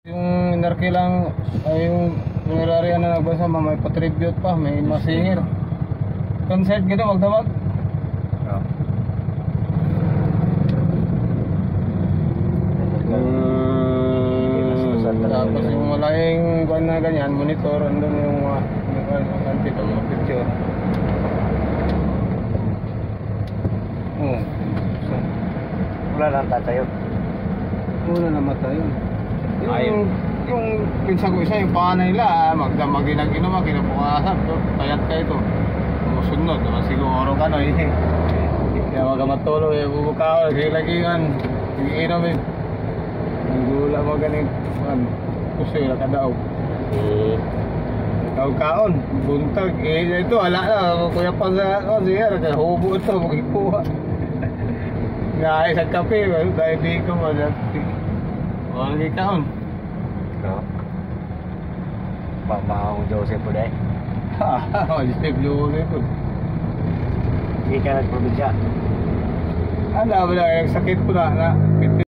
Yung inarki lang ay yung nangyari na nagbasa may patribute pa, may masingir. Concert gito magdamag. Tapos yung malaking kuan na ganyan, monitor, andun yung mga antito mga picture. Wala lang tatayo. Wala namatay yun. Yung pinsan ko isa, yung panganay nila, magdamag ginag-inom, kinabukasan. Payat ka ito. Musunod naman siguro ka no eh. Kaya magamatulog eh, bubukaw, silagingan, iinom eh. Nagula mo ganing pusoy na kadaw. Kaon, buntag. Eh, ito, ala na. Kuya pa sa, siya, nakahubo ito, magipuha. Nga, isang kape, dahil di ko mo. Walang ikaon. Pamahong Joseph po dahil. Joseph Joseph po. Hindi ka nagprobinsya. Ano ba na, yung sakit po na